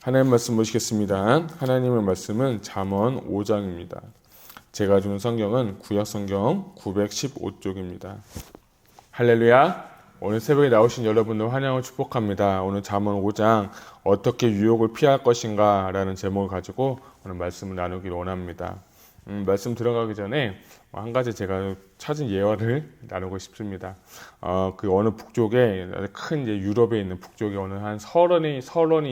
하나님 말씀 보시겠습니다. 하나님의 말씀은 잠언 5장입니다. 제가 주는 성경은 구약성경 915쪽입니다. 할렐루야! 오늘 새벽에 나오신 여러분들 환영을 축복합니다. 오늘 잠언 5장 어떻게 유혹을 피할 것인가 라는 제목을 가지고 오늘 말씀을 나누기를 원합니다. 말씀 들어가기 전에 한 가지 제가 찾은 예화를 나누고 싶습니다. 그 어느 북쪽에 큰 이제 유럽에 있는 북쪽에 어느 한 설원이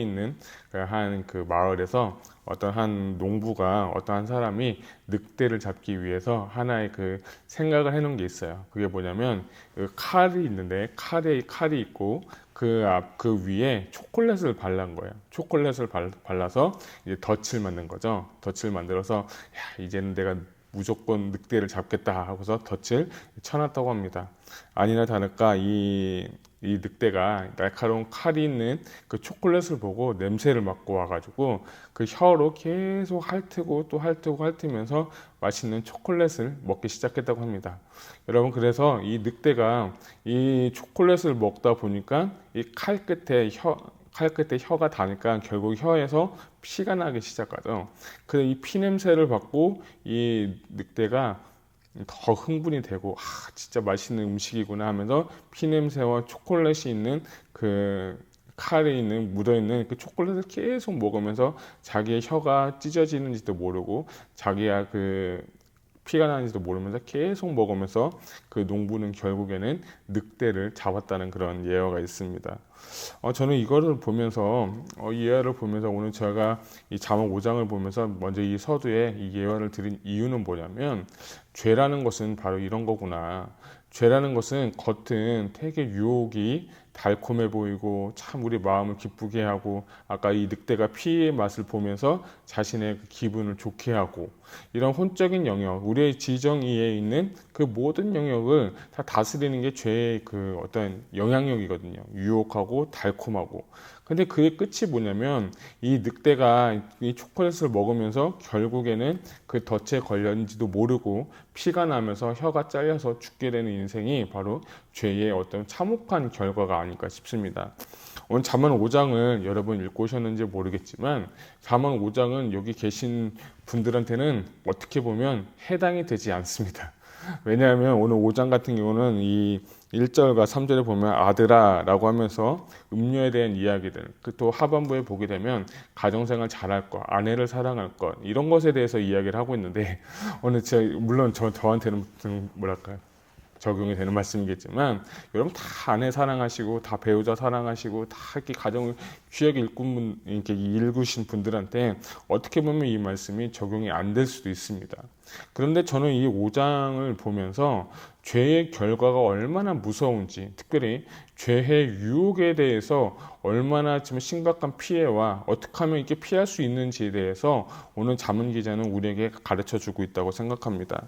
있는 한 그 마을에서 어떤 한 농부가 어떤 한 사람이 늑대를 잡기 위해서 하나의 그 생각을 해놓은 게 있어요. 그게 뭐냐면 그 칼이 있는데 칼이 있고 그 위에 초콜릿을 발란 거예요. 초콜릿을 발라서 이제 덫을 만든 거죠. 덫을 만들어서 이제는 내가 무조건 늑대를 잡겠다 하고서 덫을 쳐놨다고 합니다. 아니나 다를까 이 늑대가 날카로운 칼이 있는 그 초콜릿을 보고 냄새를 맡고 와가지고 그 혀로 계속 핥고 또 핥으면서 맛있는 초콜릿을 먹기 시작했다고 합니다. 여러분, 그래서 이 늑대가 이 초콜릿을 먹다 보니까 이 칼 끝에 혀가 닿으니까 결국 혀에서 피가 나기 시작하죠. 그래서 이 피 냄새를 받고 이 늑대가 더 흥분이 되고 진짜 맛있는 음식이구나 하면서 피 냄새와 초콜릿이 있는 그 칼에 있는 묻어있는 그 초콜릿을 계속 먹으면서 자기의 혀가 찢어지는지도 모르고 자기가 그 피가 나는지도 모르면서 계속 먹으면서 그 농부는 결국에는 늑대를 잡았다는 그런 예화가 있습니다. 저는 이거를 보면서 이 예화를 보면서 오늘 제가 이 잠언 5장을 보면서 먼저 이 서두에 이 예화를 드린 이유는 뭐냐면 죄라는 것은 바로 이런 거구나. 죄라는 것은 겉은 되게 유혹이 달콤해 보이고 참 우리 마음을 기쁘게 하고 아까 이 늑대가 피의 맛을 보면서 자신의 기분을 좋게 하고 이런 혼적인 영역, 우리의 지정의에 있는 그 모든 영역을 다 다스리는 게 죄의 그 어떤 영향력이거든요. 유혹하고 달콤하고. 근데 그의 끝이 뭐냐면 이 늑대가 이 초콜릿을 먹으면서 결국에는 그 덫에 걸렸는지도 모르고 피가 나면서 혀가 잘려서 죽게 되는 인생이 바로 죄의 어떤 참혹한 결과가 아닐까 싶습니다. 오늘 잠언 5장을 여러분 읽고 오셨는지 모르겠지만 잠언 5장은 여기 계신 분들한테는 어떻게 보면 해당이 되지 않습니다. 왜냐하면 오늘 5장 같은 경우는 이 1절과 3절에 보면 아들아 라고 하면서 음료에 대한 이야기들, 또 하반부에 보게 되면 가정생활 잘할 것, 아내를 사랑할 것, 이런 것에 대해서 이야기를 하고 있는데 오늘 물론 저한테는 뭐랄까요, 적용이 되는 말씀이겠지만 여러분 다 아내 사랑하시고 다 배우자 사랑하시고 다 이렇게 가정을 귀하게 이렇게 읽으신 분들한테 어떻게 보면 이 말씀이 적용이 안 될 수도 있습니다. 그런데 저는 이 5장을 보면서 죄의 결과가 얼마나 무서운지, 특별히 죄의 유혹에 대해서 얼마나 좀 심각한 피해와 어떻게 하면 이렇게 피할 수 있는지에 대해서 오늘 잠언 기자는 우리에게 가르쳐 주고 있다고 생각합니다.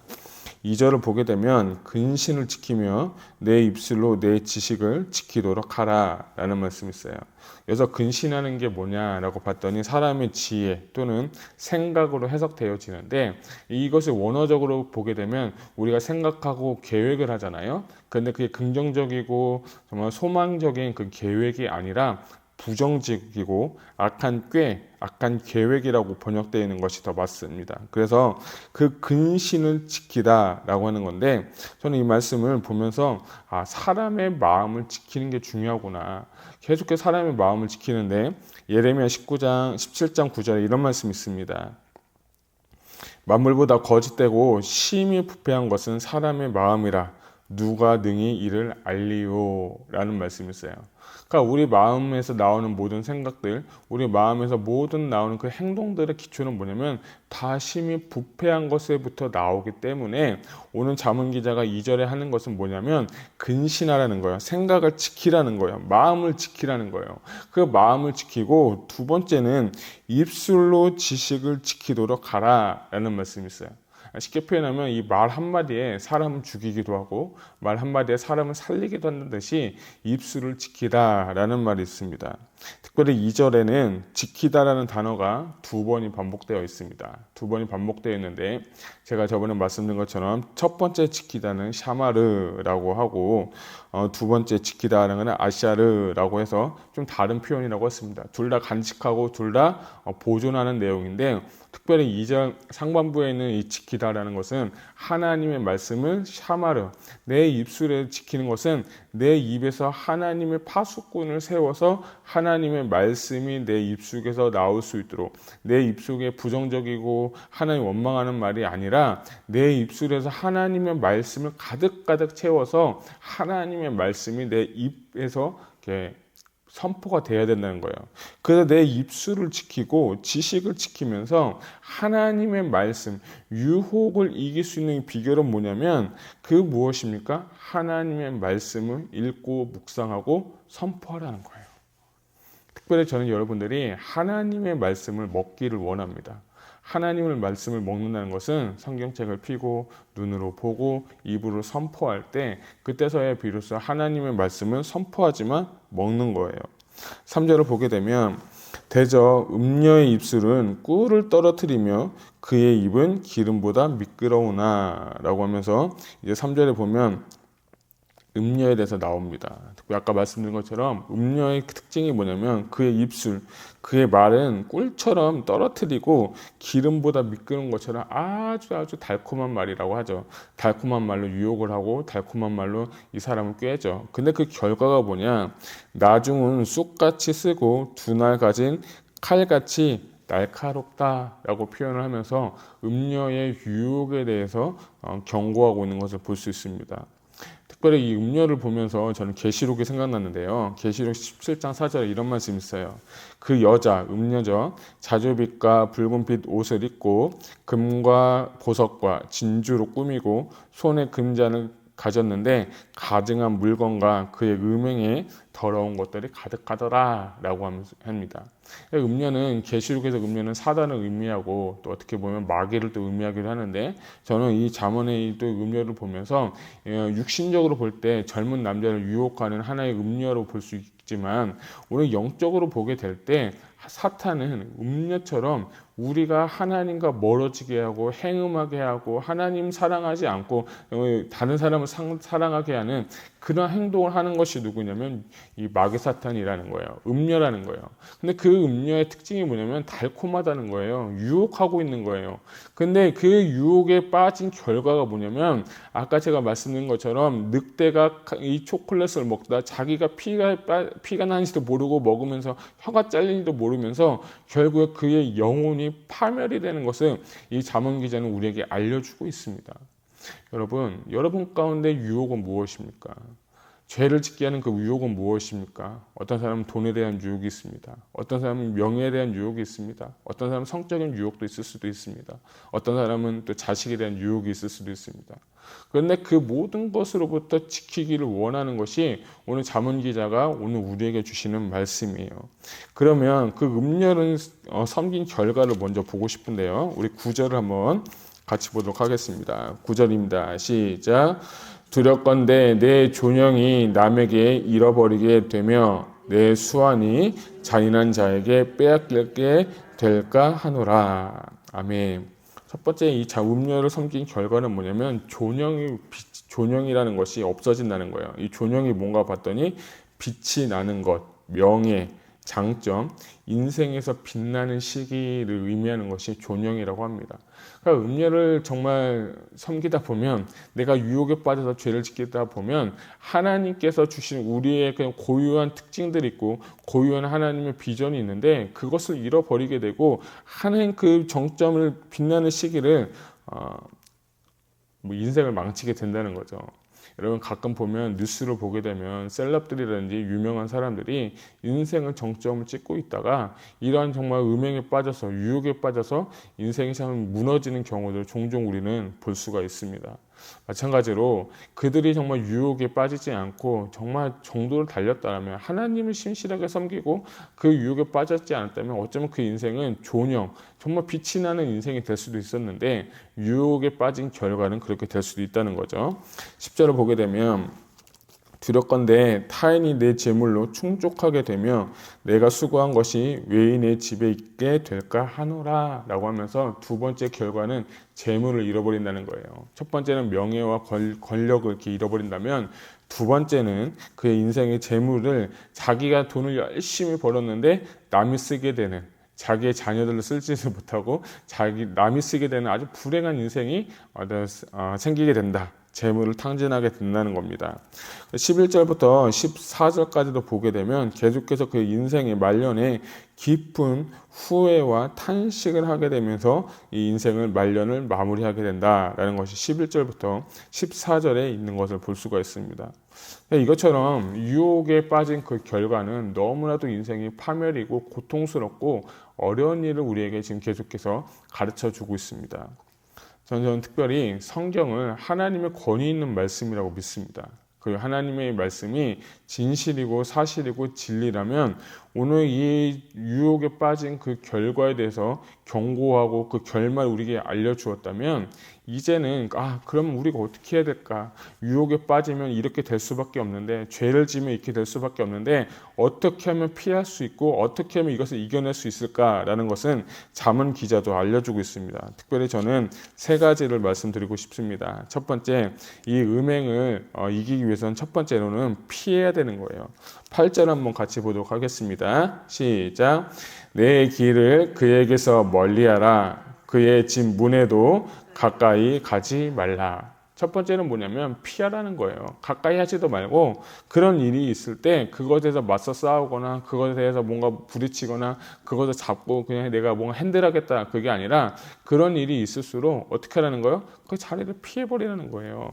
2절을 보게 되면 근신을 지키며 내 입술로 내 지식을 지키도록 하라 라는 말씀이 있어요. 그래서 근신하는 게 뭐냐라고 봤더니 사람의 지혜 또는 생각으로 해석되어지는데 이것을 원어적으로 보게 되면 우리가 생각하고 계획을 하잖아요. 그런데 그게 긍정적이고 정말 소망적인 그 계획이 아니라 부정적이고 악한 계획이라고 번역되어 있는 것이 더 맞습니다. 그래서 그 근신을 지키다라고 하는 건데 저는 이 말씀을 보면서 사람의 마음을 지키는 게 중요하구나. 계속해서 사람의 마음을 지키는데 예레미야 17장 9절에 이런 말씀이 있습니다. 만물보다 거짓되고 심히 부패한 것은 사람의 마음이라 누가 능히 이를 알리요 라는 말씀이 있어요. 그러니까 우리 마음에서 나오는 모든 생각들, 우리 마음에서 모든 나오는 그 행동들의 기초는 뭐냐면 다 심히 부패한 것에부터 나오기 때문에 오늘 잠언 기자가 2절에 하는 것은 뭐냐면 근신하라는 거예요. 생각을 지키라는 거예요. 마음을 지키라는 거예요. 그 마음을 지키고 두 번째는 입술로 지식을 지키도록 하라 라는 말씀이 있어요. 쉽게 표현하면 이 말 한마디에 사람을 죽이기도 하고 말 한마디에 사람을 살리기도 하는 듯이 입술을 지키다라는 말이 있습니다. 특별히 2절에는 지키다라는 단어가 2번이 반복되어 있습니다. 2번이 반복되어 있는데 제가 저번에 말씀드린 것처럼 첫 번째 지키다는 샤마르라고 하고 두 번째 지키다라는 것은 아샤르라고 해서 좀 다른 표현이라고 했습니다. 둘 다 간직하고 둘 다 보존하는 내용인데 특별히 2절 상반부에 있는 이 지키다라는 것은 하나님의 말씀을 샤마르, 내 입술에 지키는 것은 내 입에서 하나님의 파수꾼을 세워서 하나님의 말씀이 내 입속에서 나올 수 있도록 내 입속에 부정적이고 하나님 원망하는 말이 아니라 내 입술에서 하나님의 말씀을 가득가득 채워서 하나님의 말씀이 내 입에서 이렇게 선포가 돼야 된다는 거예요. 그래서 내 입술을 지키고 지식을 지키면서 하나님의 말씀, 유혹을 이길 수 있는 비결은 뭐냐면 그 무엇입니까? 하나님의 말씀을 읽고 묵상하고 선포하라는 거예요. 특별히 저는 여러분들이 하나님의 말씀을 먹기를 원합니다. 하나님의 말씀을 먹는다는 것은 성경책을 펴고 눈으로 보고 입으로 선포할 때 그때서야 비로소 하나님의 말씀을 선포하지만 먹는 거예요. 3절을 보게 되면 대저 음녀의 입술은 꿀을 떨어뜨리며 그의 입은 기름보다 미끄러우나 라고 하면서 이제 3절에 보면 음녀에 대해서 나옵니다. 아까 말씀드린 것처럼 음녀의 특징이 뭐냐면 그의 입술, 그의 말은 꿀처럼 떨어뜨리고 기름보다 미끄러운 것처럼 아주 달콤한 말이라고 하죠. 달콤한 말로 유혹을 하고 달콤한 말로 이 사람을 꾀죠. 근데 그 결과가 뭐냐? 나중은 쑥같이 쓰고 두 날 가진 칼같이 날카롭다라고 표현을 하면서 음녀의 유혹에 대해서 경고하고 있는 것을 볼 수 있습니다. 특별히 이 음녀를 보면서 저는 계시록이 생각났는데요. 계시록 17장 4절에 이런 말씀이 있어요. 그 여자, 음녀죠. 자주빛과 붉은빛 옷을 입고 금과 보석과 진주로 꾸미고 손에 금잔을 가졌는데 가증한 물건과 그의 음행에 더러운 것들이 가득하더라 라고 합니다. 음녀는 계시록에서 음녀는 사단을 의미하고 또 어떻게 보면 마귀를 또 의미하기도 하는데 저는 이 잠언의 또 음녀를 보면서 육신적으로 볼 때 젊은 남자를 유혹하는 하나의 음녀로 볼 수 있지만 오늘 영적으로 보게 될 때 사탄은 음녀처럼 우리가 하나님과 멀어지게 하고 행음하게 하고 하나님 사랑하지 않고 다른 사람을 사랑하게 하는 그런 행동을 하는 것이 누구냐면 이 마귀 사탄이라는 거예요. 음녀라는 거예요. 근데 그 음녀의 특징이 뭐냐면 달콤하다는 거예요. 유혹하고 있는 거예요. 근데 그 유혹에 빠진 결과가 뭐냐면 아까 제가 말씀드린 것처럼 늑대가 이 초콜릿을 먹다 자기가 피가 나는지도 모르고 먹으면서 혀가 잘리는지도 모르면서 결국에 그의 영혼이 파멸이 되는 것을 이 잠언 기자는 우리에게 알려주고 있습니다. 여러분 가운데 유혹은 무엇입니까? 죄를 짓게 하는 그 유혹은 무엇입니까? 어떤 사람은 돈에 대한 유혹이 있습니다. 어떤 사람은 명예에 대한 유혹이 있습니다. 어떤 사람은 성적인 유혹도 있을 수도 있습니다. 어떤 사람은 또 자식에 대한 유혹이 있을 수도 있습니다. 그런데 그 모든 것으로부터 지키기를 원하는 것이 오늘 잠언 기자가 오늘 우리에게 주시는 말씀이에요. 그러면 그 음녀를 섬긴 결과를 먼저 보고 싶은데요. 우리 9절을 한번 같이 보도록 하겠습니다. 9절입니다. 시작. 두렵건대 내 존영이 남에게 잃어버리게 되며 내 수완이 잔인한 자에게 빼앗기게 될까 하노라. 아멘. 첫 번째 이 음녀를 섬긴 결과는 뭐냐면 존영이라는 것이 없어진다는 거예요. 이 존영이 뭔가 봤더니 빛이 나는 것, 명예, 장점, 인생에서 빛나는 시기를 의미하는 것이 존영이라고 합니다. 그러니까 음녀를 정말 섬기다 보면 내가 유혹에 빠져서 죄를 짓다 보면 하나님께서 주신 우리의 그냥 고유한 특징들이 있고 고유한 하나님의 비전이 있는데 그것을 잃어버리게 되고 하나님 그 정점을 빛나는 시기를 인생을 망치게 된다는 거죠. 여러분 가끔 보면 뉴스를 보게 되면 셀럽들이라든지 유명한 사람들이 인생을 정점을 찍고 있다가 이러한 정말 음행에 빠져서 유혹에 빠져서 인생이 참 무너지는 경우들 종종 우리는 볼 수가 있습니다. 마찬가지로 그들이 정말 유혹에 빠지지 않고 정말 정도를 달렸다면 하나님을 신실하게 섬기고 그 유혹에 빠졌지 않았다면 어쩌면 그 인생은 존영, 정말 빛이 나는 인생이 될 수도 있었는데 유혹에 빠진 결과는 그렇게 될 수도 있다는 거죠. 10절을 보게 되면 두렵건대 타인이 내 재물로 충족하게 되며 내가 수고한 것이 왜 내 집에 있게 될까 하노라 라고 하면서 두 번째 결과는 재물을 잃어버린다는 거예요. 첫 번째는 명예와 권력을 이렇게 잃어버린다면 두 번째는 그의 인생의 재물을 자기가 돈을 열심히 벌었는데 남이 쓰게 되는, 자기의 자녀들을 쓰지도 못하고 남이 쓰게 되는 아주 불행한 인생이 생기게 된다. 재물을 탕진하게 된다는 겁니다. 11절부터 14절까지도 보게 되면 계속해서 그 인생의 말년에 깊은 후회와 탄식을 하게 되면서 이 인생을 말년을 마무리하게 된다라는 것이 11절부터 14절에 있는 것을 볼 수가 있습니다. 이것처럼 유혹에 빠진 그 결과는 너무나도 인생이 파멸이고 고통스럽고 어려운 일을 우리에게 지금 계속해서 가르쳐 주고 있습니다. 저는 특별히 성경을 하나님의 권위 있는 말씀이라고 믿습니다. 그 하나님의 말씀이 진실이고 사실이고 진리라면 오늘 이 유혹에 빠진 그 결과에 대해서 경고하고 그 결말을 우리에게 알려주었다면 이제는 그러면 우리가 어떻게 해야 될까? 유혹에 빠지면 이렇게 될 수밖에 없는데, 죄를 지으면 이렇게 될 수밖에 없는데 어떻게 하면 피할 수 있고 어떻게 하면 이것을 이겨낼 수 있을까라는 것은 잠언 기자도 알려주고 있습니다. 특별히 저는 세 가지를 말씀드리고 싶습니다. 첫 번째, 이 음행을 이기기 위해서는 첫 번째로는 피해야 되는 거예요. 8절 한번 같이 보도록 하겠습니다. 시작. 내 길을 그에게서 멀리하라. 그의 집 문에도 가까이 가지 말라. 첫 번째는 뭐냐면 피하라는 거예요. 가까이 하지도 말고 그런 일이 있을 때 그것에 대해서 맞서 싸우거나 그것에 대해서 뭔가 부딪히거나 그것을 잡고 그냥 내가 뭔가 핸들하겠다, 그게 아니라 그런 일이 있을수록 어떻게 하라는 거예요? 그 자리를 피해버리라는 거예요.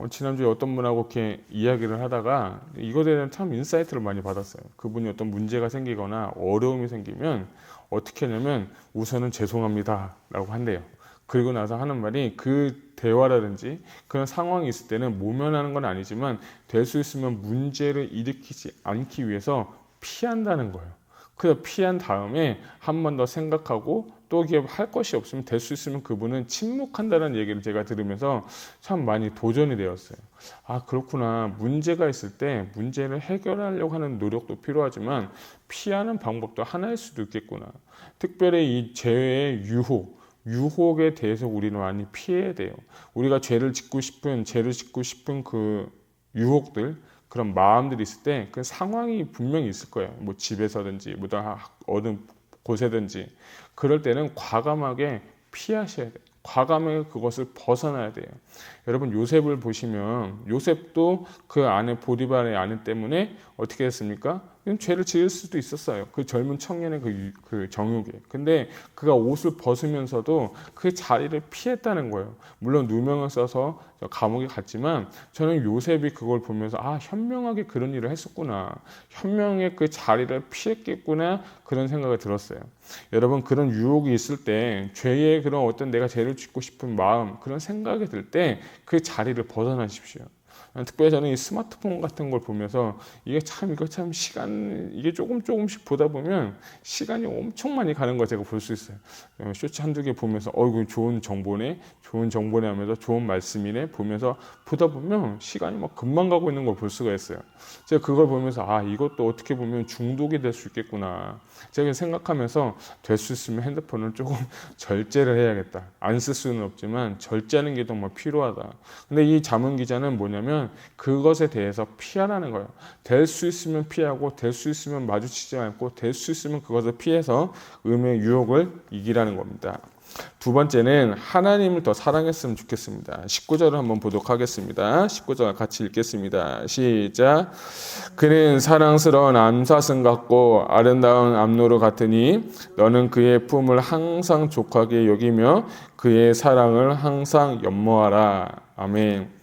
지난주에 어떤 분하고 이렇게 이야기를 하다가 이것에 대한 참 인사이트를 많이 받았어요. 그분이 어떤 문제가 생기거나 어려움이 생기면 어떻게 하냐면 우선은 죄송합니다 라고 한대요. 그리고 나서 하는 말이 그 대화라든지 그런 상황이 있을 때는 모면하는 건 아니지만 될 수 있으면 문제를 일으키지 않기 위해서 피한다는 거예요. 그래서 피한 다음에 한 번 더 생각하고 또 이게 할 것이 없으면 될 수 있으면 그분은 침묵한다는 얘기를 제가 들으면서 참 많이 도전이 되었어요. 그렇구나. 문제가 있을 때 문제를 해결하려고 하는 노력도 필요하지만 피하는 방법도 하나일 수도 있겠구나. 특별히 이 죄의 유혹에 대해서 우리는 많이 피해야 돼요. 우리가 죄를 짓고 싶은 그 유혹들, 그런 마음들이 있을 때 그 상황이 분명히 있을 거예요. 뭐 집에서든지 어느 곳에든지 그럴 때는 과감하게 피하셔야 돼요. 과감하게 그것을 벗어나야 돼요. 여러분 요셉을 보시면 요셉도 그 아내 보디발의 아내 때문에 어떻게 했습니까? 죄를 지을 수도 있었어요. 그 젊은 청년의 그 정욕에. 근데 그가 옷을 벗으면서도 그 자리를 피했다는 거예요. 물론 누명을 써서 감옥에 갔지만 저는 요셉이 그걸 보면서 현명하게 그런 일을 했었구나. 현명하게 그 자리를 피했겠구나. 그런 생각이 들었어요. 여러분 그런 유혹이 있을 때 죄의 그런 어떤 내가 죄를 짓고 싶은 마음, 그런 생각이 들 때 그 자리를 벗어나십시오. 특별히 저는 이 스마트폰 같은 걸 보면서 이게 참 이게 조금씩 보다 보면 시간이 엄청 많이 가는 걸 제가 볼 수 있어요. 쇼츠 한두 개 보면서 이거 좋은 정보네 하면서 좋은 말씀이네 보면서 보다 보면 시간이 막 금방 가고 있는 걸 볼 수가 있어요. 제가 그걸 보면서 이것도 어떻게 보면 중독이 될 수 있겠구나. 제가 생각하면서 될 수 있으면 핸드폰을 조금 절제를 해야겠다. 안 쓸 수는 없지만 절제하는 게 정말 필요하다. 근데 이 잠언 기자는 뭐냐면 그것에 대해서 피하라는 거예요. 될 수 있으면 피하고 될 수 있으면 마주치지 않고 될 수 있으면 그것을 피해서 음의 유혹을 이기라는 겁니다. 두 번째는 하나님을 더 사랑했으면 좋겠습니다. 19절을 한번 보도록 하겠습니다. 19절 같이 읽겠습니다. 시작. 그는 사랑스러운 암사슴 같고 아름다운 암노루 같으니 너는 그의 품을 항상 족하게 여기며 그의 사랑을 항상 연모하라. 아멘.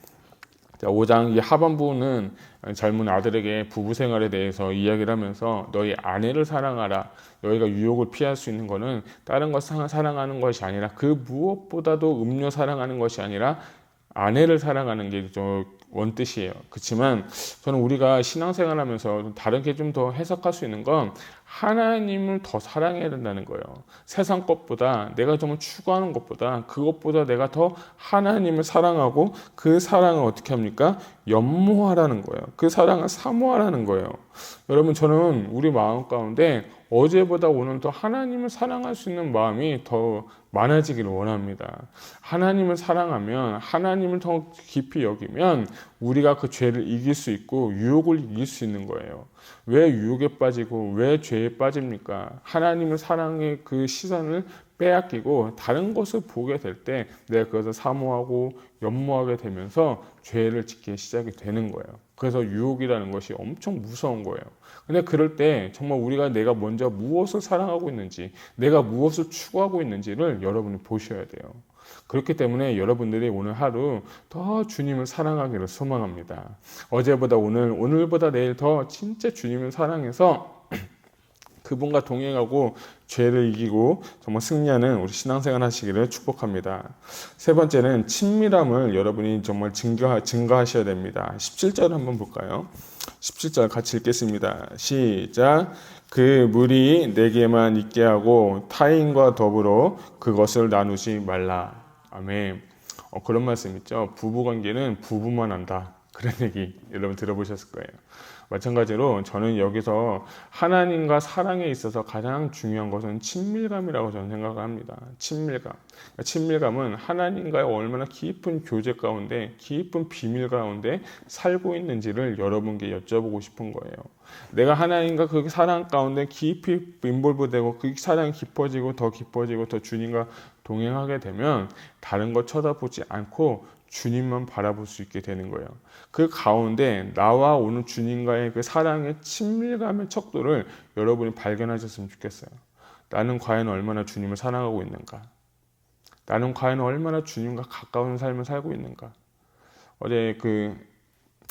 5장 이 하반부는 젊은 아들에게 부부 생활에 대해서 이야기를 하면서 너희 아내를 사랑하라. 너희가 유혹을 피할 수 있는 것은 다른 것을 사랑하는 것이 아니라 그 무엇보다도 음료 사랑하는 것이 아니라 아내를 사랑하는 게 원뜻이에요. 그렇지만 저는 우리가 신앙생활하면서 좀 다르게 좀 더 해석할 수 있는 건 하나님을 더 사랑해야 된다는 거예요. 세상 것보다 내가 정말 추구하는 것보다 그것보다 내가 더 하나님을 사랑하고 그 사랑을 어떻게 합니까? 연모하라는 거예요. 그 사랑을 사모하라는 거예요. 여러분 저는 우리 마음 가운데 어제보다 오늘 더 하나님을 사랑할 수 있는 마음이 더 많아지기를 원합니다. 하나님을 사랑하면 하나님을 더 깊이 여기면 우리가 그 죄를 이길 수 있고 유혹을 이길 수 있는 거예요. 왜 유혹에 빠지고 왜 죄에 빠집니까? 하나님을 사랑의 그 시선을 빼앗기고 다른 것을 보게 될 때 내가 그것을 사모하고 연모하게 되면서 죄를 짓기 시작이 되는 거예요. 그래서 유혹이라는 것이 엄청 무서운 거예요. 근데 그럴 때 정말 우리가 내가 먼저 무엇을 사랑하고 있는지, 내가 무엇을 추구하고 있는지를 여러분이 보셔야 돼요. 그렇기 때문에 여러분들이 오늘 하루 더 주님을 사랑하기를 소망합니다. 어제보다 오늘, 오늘보다 내일 더 진짜 주님을 사랑해서 그분과 동행하고 죄를 이기고 정말 승리하는 우리 신앙생활 하시기를 축복합니다. 세 번째는 친밀함을 여러분이 정말 증가하셔야 됩니다. 17절 한번 볼까요? 17절 같이 읽겠습니다. 시작. 그 물이 내게만 있게 하고 타인과 더불어 그것을 나누지 말라. 아멘. 그런 말씀 있죠. 부부관계는 부부만 한다. 그런 얘기 여러분 들어보셨을 거예요. 마찬가지로 저는 여기서 하나님과 사랑에 있어서 가장 중요한 것은 친밀감이라고 저는 생각을 합니다. 친밀감. 친밀감은 하나님과의 얼마나 깊은 교제 가운데, 깊은 비밀 가운데 살고 있는지를 여러분께 여쭤보고 싶은 거예요. 내가 하나님과 그 사랑 가운데 깊이 인볼브되고 그 사랑이 깊어지고 더 주님과 동행하게 되면 다른 것 쳐다보지 않고 주님만 바라볼 수 있게 되는 거예요. 그 가운데 나와 오늘 주님과의 그 사랑의 친밀감의 척도를 여러분이 발견하셨으면 좋겠어요. 나는 과연 얼마나 주님을 사랑하고 있는가? 나는 과연 얼마나 주님과 가까운 삶을 살고 있는가? 어제 그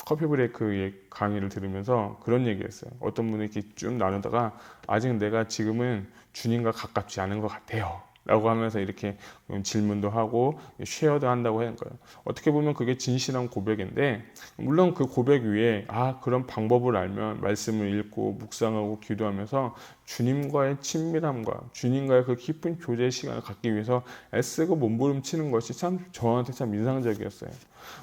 커피 브레이크의 강의를 들으면서 그런 얘기했어요. 어떤 분이 이렇게 쭉 나누다가 아직 내가 지금은 주님과 가깝지 않은 것 같아요. 라고 하면서 이렇게 질문도 하고 쉐어도 한다고 하는 거예요. 어떻게 보면 그게 진실한 고백인데 물론 그 고백 위에 그런 방법을 알면 말씀을 읽고 묵상하고 기도하면서 주님과의 친밀함과 주님과의 그 깊은 교제 시간을 갖기 위해서 애쓰고 몸부림치는 것이 참 저한테 참 인상적이었어요.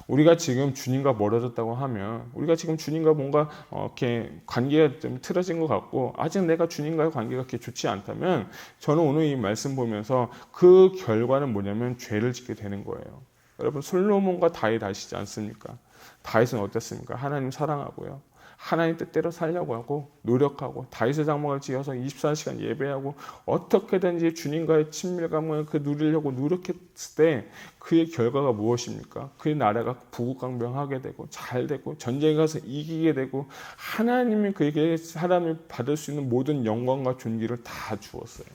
우리가 지금 주님과 멀어졌다고 하면 우리가 지금 주님과 뭔가 이렇게 관계가 좀 틀어진 것 같고 아직 내가 주님과의 관계가 그렇게 좋지 않다면 저는 오늘 이 말씀 보면서 그 결과는 뭐냐면 죄를 짓게 되는 거예요. 여러분 솔로몬과 다윗 아시지 않습니까? 다윗은 어땠습니까? 하나님 사랑하고요. 하나님 뜻대로 살려고 하고 노력하고 다윗의 장막을 지어서 24시간 예배하고 어떻게든지 주님과의 친밀감을 누리려고 노력했을 때 그의 결과가 무엇입니까? 그의 나라가 부국강병하게 되고 잘 되고 전쟁에 가서 이기게 되고 하나님이 그에게 사람이 받을 수 있는 모든 영광과 존귀를 다 주었어요.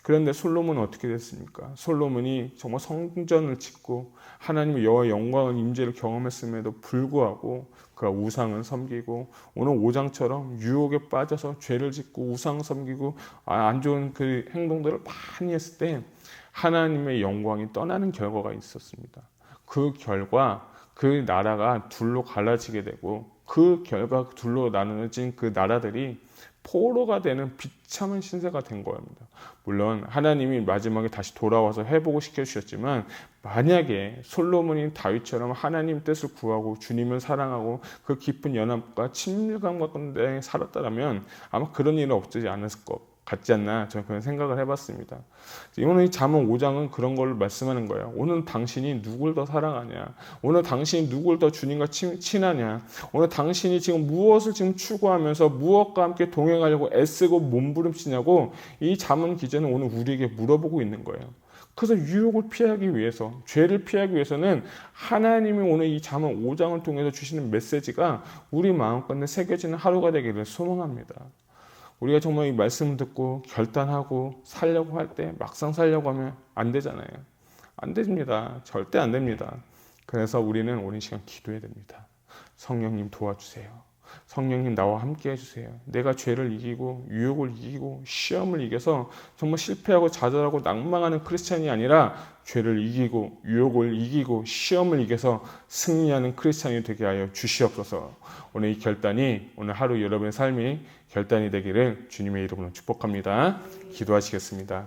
그런데 솔로몬은 어떻게 됐습니까? 솔로몬이 정말 성전을 짓고 하나님의 여호와의 영광을 임재를 경험했음에도 불구하고 그가 우상을 섬기고 오늘 5장처럼 유혹에 빠져서 죄를 짓고 우상 섬기고 안 좋은 그 행동들을 많이 했을 때 하나님의 영광이 떠나는 결과가 있었습니다. 그 결과 그 나라가 둘로 갈라지게 되고 그 결과 둘로 나누어진 그 나라들이 포로가 되는 비참한 신세가 된 겁니다. 물론 하나님이 마지막에 다시 돌아와서 회복을 시켜주셨지만 만약에 솔로몬이 다윗처럼 하나님 뜻을 구하고 주님을 사랑하고 그 깊은 연합과 친밀감 가운데 살았다면 아마 그런 일은 없지 않았을 것 같지 않나 저는 그런 생각을 해봤습니다. 오늘 이 잠언 5장은 그런 걸 말씀하는 거예요. 오늘 당신이 누굴 더 사랑하냐? 오늘 당신이 누굴 더 주님과 친하냐? 오늘 당신이 지금 무엇을 지금 추구하면서 무엇과 함께 동행하려고 애쓰고 몸부림치냐고 이 잠언 기자는 오늘 우리에게 물어보고 있는 거예요. 그래서 유혹을 피하기 위해서 죄를 피하기 위해서는 하나님이 오늘 이 잠언 5장을 통해서 주시는 메시지가 우리 마음가운데 새겨지는 하루가 되기를 소망합니다. 우리가 정말 이 말씀을 듣고 결단하고 살려고 할 때 막상 살려고 하면 안 되잖아요. 안 됩니다. 절대 안 됩니다. 그래서 우리는 오랜 시간 기도해야 됩니다. 성령님 도와주세요. 성령님 나와 함께 해주세요. 내가 죄를 이기고 유혹을 이기고 시험을 이겨서 정말 실패하고 좌절하고 낭망하는 크리스찬이 아니라 죄를 이기고 유혹을 이기고 시험을 이겨서 승리하는 크리스찬이 되게 하여 주시옵소서. 오늘 이 결단이 오늘 하루 여러분의 삶이 결단이 되기를 주님의 이름으로 축복합니다. 기도하시겠습니다.